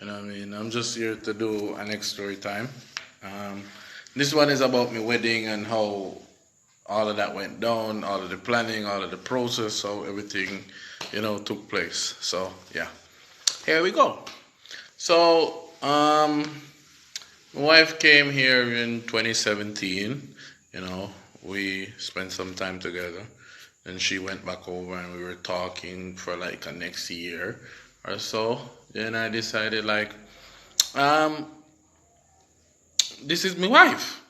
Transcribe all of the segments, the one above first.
You know what I mean? I'm just here to do an next story time. Um, this one is about my wedding and how all of that went down, all of the planning, all of the process, how everything, took place. So yeah, here we go. So my wife came here in 2017. You know, we spent some time together. And she went back over and we were talking for like a next year or so. Then I decided like, um, this is my wife.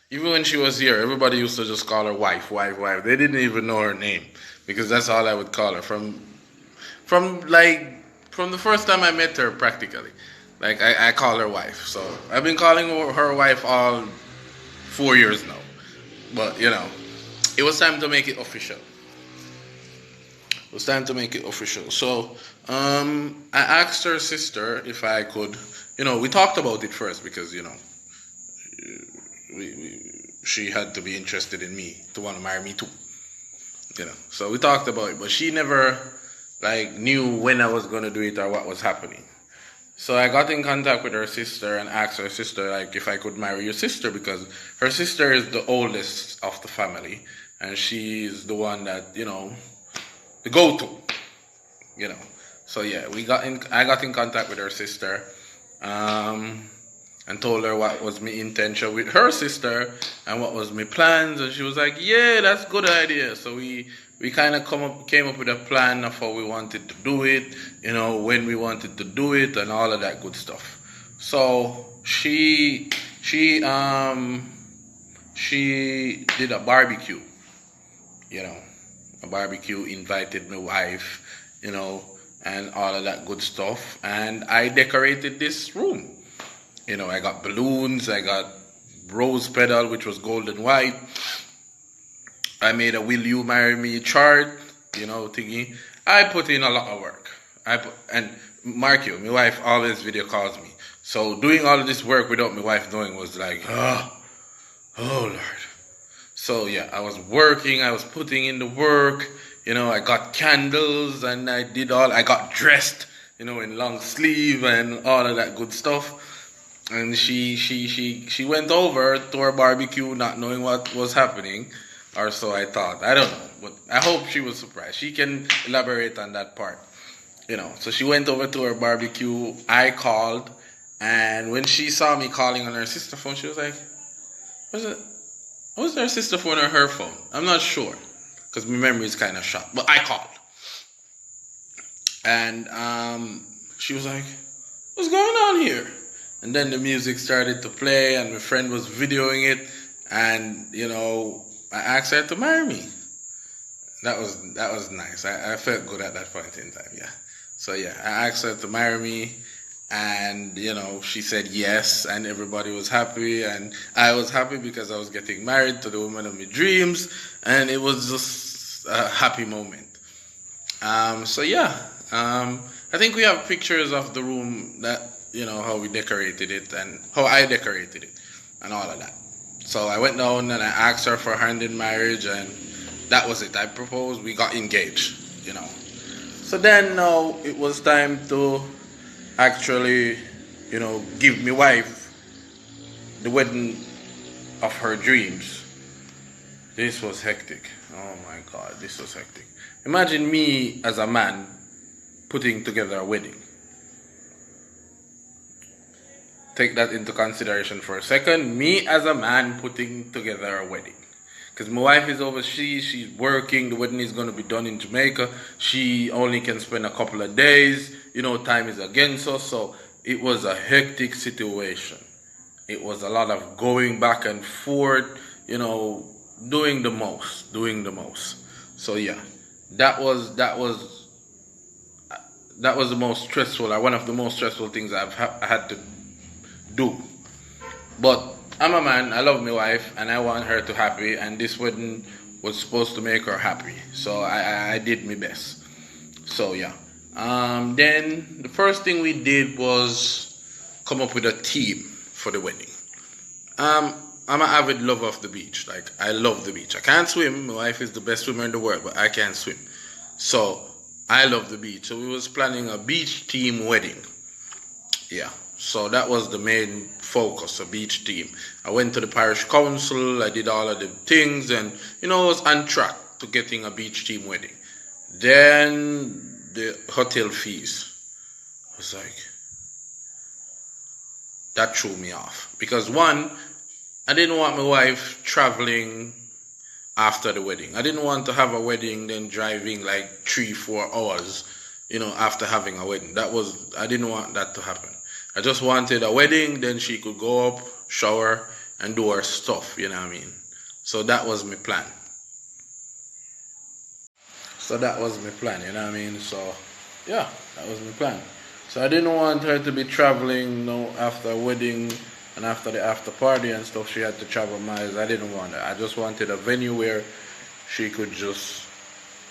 Even when she was here, everybody used to just call her wife, wife, wife. They didn't even know her name because that's all I would call her from like from the first time I met her practically. Like I call her wife. So I've been calling her wife all 4 years now. But it was time to make it official. It was time to make it official. So I asked her sister if I could. We talked about it first because she had to be interested in me to want to marry me too. So we talked about it, but she never like knew when I was gonna do it or what was happening. So I got in contact with her sister and asked her sister like if I could marry your sister because her sister is the oldest of the family and she's the one that the go-to. So yeah, I got in contact with her sister, and told her what was my intention with her sister and what was my plans, and she was like, "Yeah, that's a good idea." So we kind of came up with a plan of how we wanted to do it, when we wanted to do it, and all of that good stuff. So she did a barbecue, a barbecue, invited my wife, and all of that good stuff. And I decorated this room. I got balloons, I got rose petal, which was gold and white. I made a "Will You Marry Me" chart, thingy. I put in a lot of work. And mark you, my wife always video calls me. So doing all of this work without my wife knowing was like, oh Lord. So yeah, I was working, I was putting in the work, I got candles and I got dressed, in long sleeve and all of that good stuff. And she went over to her barbecue not knowing what was happening, or so I thought. I don't know, but I hope she was surprised. She can elaborate on that part. So she went over to her barbecue, I called, and when she saw me calling on her sister phone, she was like, was her sister phone or her phone? I'm not sure, because my memory is kind of shot. But I called. And she was like, what's going on here? And then the music started to play, and my friend was videoing it, and I asked her to marry me. That was nice. I felt good at that point in time. Yeah. So yeah, I asked her to marry me, and she said yes, and everybody was happy, and I was happy because I was getting married to the woman of my dreams, and it was just a happy moment. So yeah, I think we have pictures of the room that. How we decorated it and how I decorated it and all of that. So I went down and I asked her for hand in marriage, and that was it. I proposed, we got engaged, So then now it was time to actually, give my wife the wedding of her dreams. This was hectic. Oh my God, this was hectic. Imagine me as a man putting together a wedding. Take that into consideration for a second. Me as a man putting together a wedding. Because my wife is overseas, she's working, the wedding is going to be done in Jamaica. She only can spend a couple of days. Time is against us. So it was a hectic situation. It was a lot of going back and forth, doing the most. So yeah, that was the most stressful, or one of the most stressful things I had to do. But I'm a man, I love my wife, and I want her to happy, and this wedding was supposed to make her happy. So I did my best. So yeah. Then the first thing we did was come up with a theme for the wedding. I'm an avid lover of the beach. Like, I love the beach. I can't swim. My wife is the best swimmer in the world, but I can't swim. So I love the beach. So we was planning a beach theme wedding. Yeah. So that was the main focus, a beach team. I went to the parish council, I did all of the things, and I was on track to getting a beach team wedding. Then the hotel fees. I was like, that threw me off. Because one, I didn't want my wife traveling after the wedding. I didn't want to have a wedding then driving like 3-4 hours, after having a wedding. I didn't want that to happen. I just wanted a wedding, then she could go up, shower, and do her stuff, you know what I mean? So that was my plan. So that was my plan, you know what I mean? So yeah, that was my plan. So I didn't want her to be traveling, after a wedding and after the after party and stuff. She had to travel miles. I didn't want that. I just wanted a venue where she could just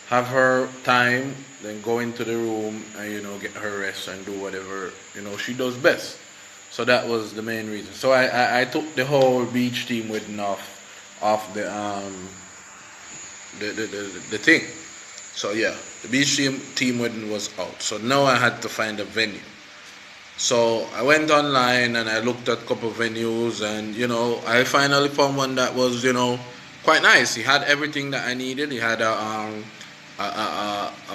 have her time, then go into the room and get her rest and do whatever she does best. So that was the main reason. So I took the whole beach team wedding off the thing. So yeah, the beach team wedding was out. So now I had to find a venue. So I went online and I looked at a couple of venues, and I finally found one that was quite nice. He had everything that I needed. He had a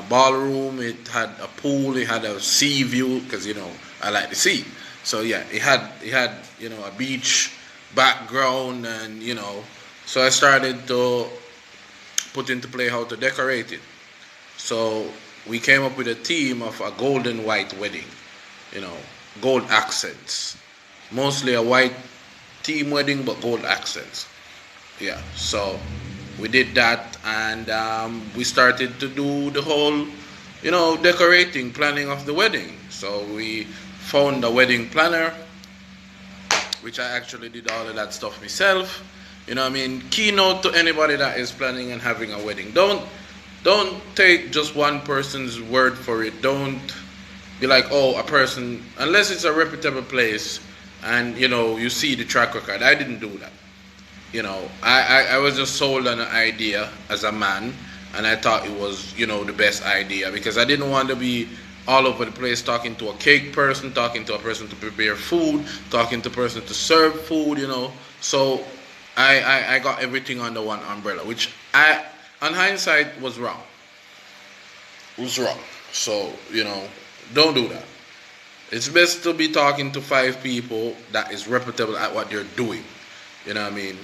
ballroom. It had a pool. It had a sea view because I like the sea. So yeah, it had a beach background, and so I started to put into play how to decorate it. So we came up with a theme of a golden white wedding, gold accents. Mostly a white theme wedding, but gold accents. Yeah, so we did that, and we started to do the whole, decorating, planning of the wedding. So we found a wedding planner, which I actually did all of that stuff myself. Keynote to anybody that is planning and having a wedding. Don't take just one person's word for it. Don't be like, oh, a person, unless it's a reputable place and you see the track record. I didn't do that. I was just sold on an idea as a man, and I thought it was the best idea, because I didn't want to be all over the place talking to a cake person, talking to a person to prepare food, talking to a person to serve food. So I got everything under one umbrella, which on hindsight was wrong. It was wrong. So don't do that. It's best to be talking to 5 people that is reputable at what they're doing. You know what I mean?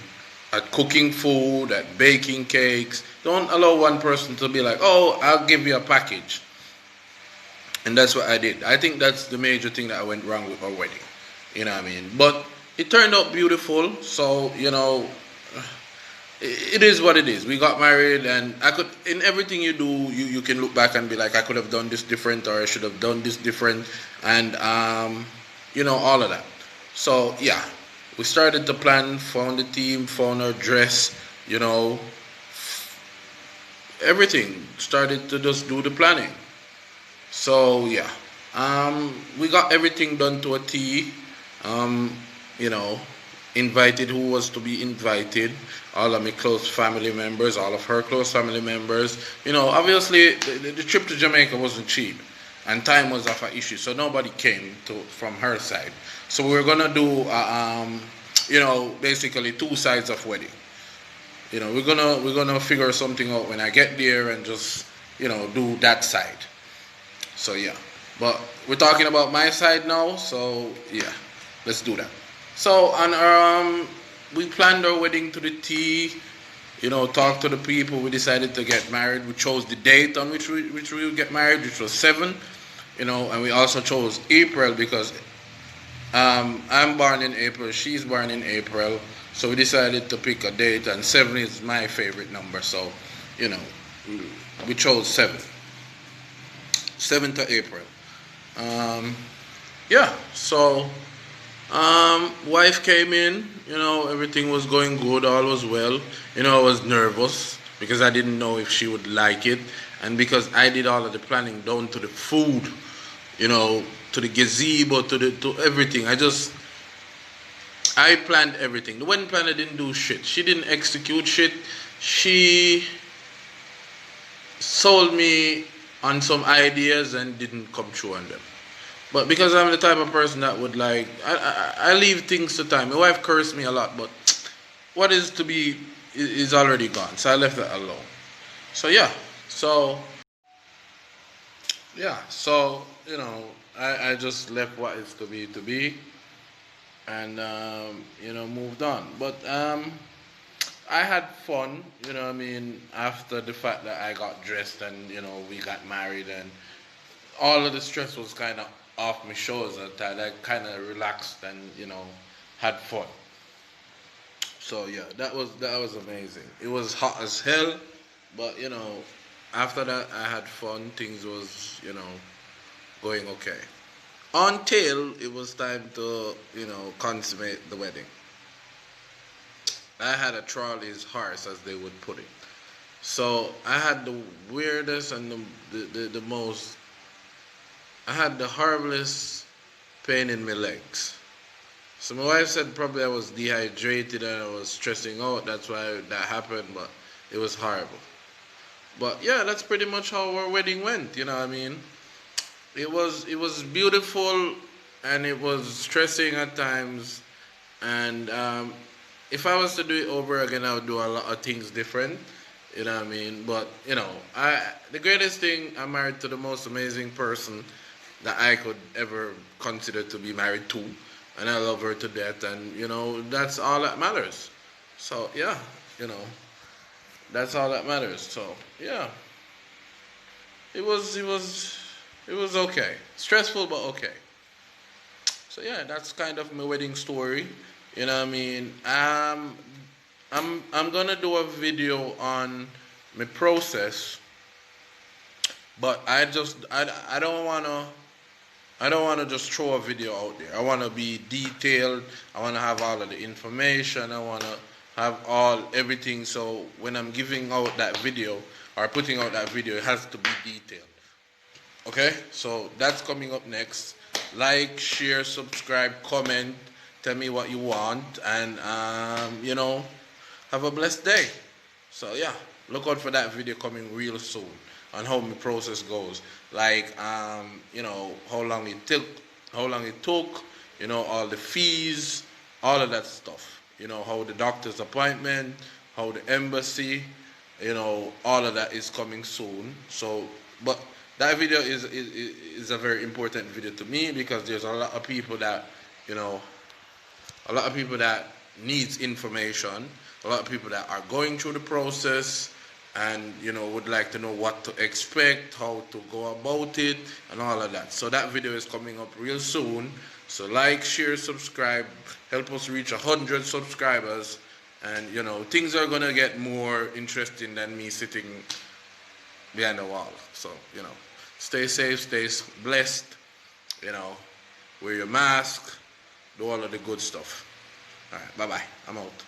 At cooking food, at baking cakes. Don't allow one person to be like, oh, I'll give you a package. And that's what I did. I think that's the major thing that I went wrong with our wedding. You know what I mean? But it turned out beautiful. So, it is what it is. We got married, and in everything you do, you can look back and be like, I could have done this different, or I should have done this different, and all of that. So yeah, we started to plan, found the team, found our dress, everything. Started to just do the planning. So yeah, we got everything done to a T. Invited who was to be invited, all of my close family members, all of her close family members. Obviously the trip to Jamaica wasn't cheap, and time was of an issue, so nobody came from her side. So we were gonna do basically 2 sides of wedding. We're gonna figure something out when I get there and just do that side. So yeah, but we're talking about my side now, so yeah, let's do that. So we planned our wedding to the T. Talked to the people. We decided to get married. We chose the date on which we would get married, which was 7. And we also chose April because I'm born in April. She's born in April. So we decided to pick a date, and 7 is my favorite number. So, we chose 7. 7th of April. Yeah. So. Wife came in, everything was going good, all was well. I was nervous because I didn't know if she would like it, and because I did all of the planning down to the food, to the gazebo, to everything. I planned everything. The wedding planner didn't do shit. She didn't execute shit. She sold me on some ideas and didn't come true on them. But because I'm the type of person that would like, I leave things to time. My wife cursed me a lot, but what is to be is already gone. So I left that alone. So yeah, so yeah, so I just left what is to be, and moved on. But I had fun, what I mean, after the fact that I got dressed and we got married, and all of the stress was kind of off my shoulders at that. I kind of relaxed and had fun. So yeah, that was amazing. It was hot as hell, but after that I had fun. Things was going okay until it was time to consummate the wedding. I had a Charlie's horse, as they would put it. So I had the weirdest and the most. I had the horriblest pain in my legs. So my wife said probably I was dehydrated and I was stressing out. That's why that happened, but it was horrible. But yeah, that's pretty much how our wedding went. You know what I mean? It was beautiful, and it was stressing at times. And if I was to do it over again, I would do a lot of things different. You know what I mean? But I the greatest thing, I'm married to the most amazing person that I could ever consider to be married to, and I love her to death, and that's all that matters. So yeah, you know that's all that matters. So yeah, it was okay, stressful but okay. So yeah, that's kind of my wedding story. You know what I mean? I'm gonna do a video on my process, but I don't wanna just throw a video out there. I wanna be detailed. I wanna have all of the information. I wanna have everything. So when I'm giving out that video or putting out that video, it has to be detailed. Okay, so that's coming up next. Like, share, subscribe, comment, tell me what you want, and have a blessed day. So yeah, look out for that video coming real soon on how my process goes. Like how long it took, all the fees, all of that stuff. How the doctor's appointment, how the embassy, all of that is coming soon. So, but that video is a very important video to me because there's you know, a lot of people that needs information, a lot of people that are going through the process and would like to know what to expect, how to go about it, and all of that. So that video is coming up real soon. So like, share, subscribe, help us reach 100 subscribers, and things are gonna get more interesting than me sitting behind the wall. So stay safe, stay blessed. You know, wear your mask, do all of the good stuff. All right, bye bye. I'm out.